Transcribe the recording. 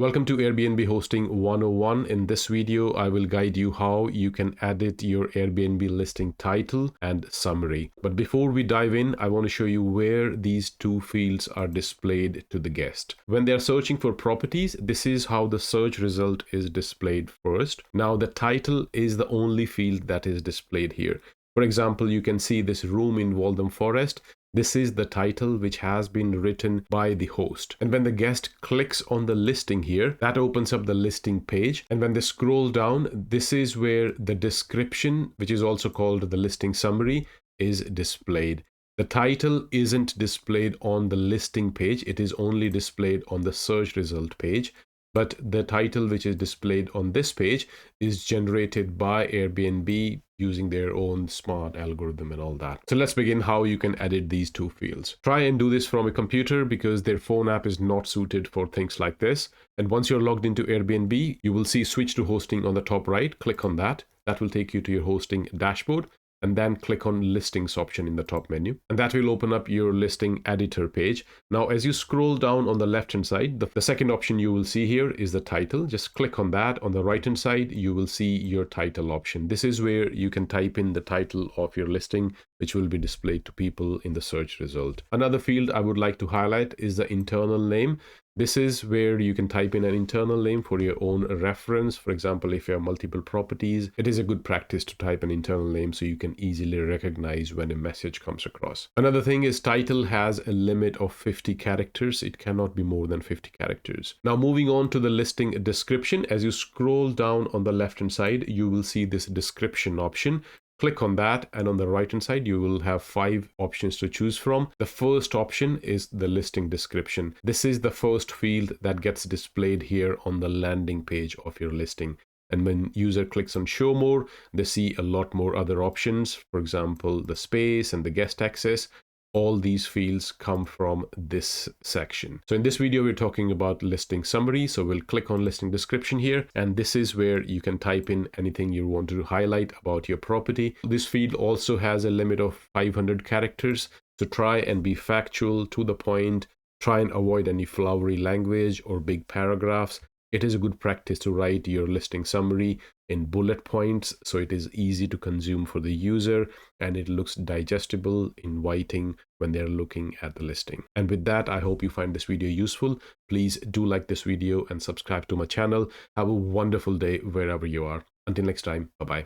Welcome to Airbnb Hosting 101. In this video, I will guide you how you can edit your Airbnb listing title and summary. But before we dive in, I want to show you where these two fields are displayed to the guest. When they're searching for properties, this is how the search result is displayed first. Now, the title is the only field that is displayed here. For example, you can see this room in Waltham Forest. This is the title which has been written by the host. And when the guest clicks on the listing here, that opens up the listing page. And when they scroll down, this is where the description, which is also called the listing summary, is displayed. The title isn't displayed on the listing page. It is only displayed on the search result page. But the title which is displayed on this page is generated by Airbnb using their own smart algorithm and all that. So let's begin how you can edit these two fields. Try and do this from a computer because their phone app is not suited for things like this. And once you're logged into Airbnb, you will see switch to hosting on the top right. Click on that. That will take you to your hosting dashboard. And then click on listings option in the top menu, and that will open up your listing editor page. Now, as you scroll down on the left hand side, the second option you will see here is the title. Just click on that. On the right hand side, you will see your title option. This is where you can type in the title of your listing, which will be displayed to people in the search result. Another field I would like to highlight is the internal name. This is where you can type in an internal name for your own reference. For example, if you have multiple properties, it is a good practice to type an internal name so you can easily recognize when a message comes across. Another thing is title has a limit of 50 characters. It cannot be more than 50 characters. Now, moving on to the listing description, as you scroll down on the left-hand side, you will see this description option. Click on that, and on the right hand side you will have 5 options to choose from. The first option is the listing description. This is the first field that gets displayed here on the landing page of your listing. And when user clicks on show more, they see a lot more other options. For example, the space and the guest access. All these fields come from this section. So in this video, we're talking about listing summary. So we'll click on listing description here, and this is where you can type in anything you want to highlight about your property. This field also has a limit of 500 characters. So try and be factual, to the point. Try and avoid any flowery language or big paragraphs. It is a good practice to write your listing summary in bullet points so it is easy to consume for the user and it looks digestible, inviting when they're looking at the listing. And with that, I hope you find this video useful. Please do like this video and subscribe to my channel. Have a wonderful day wherever you are. Until next time, bye-bye.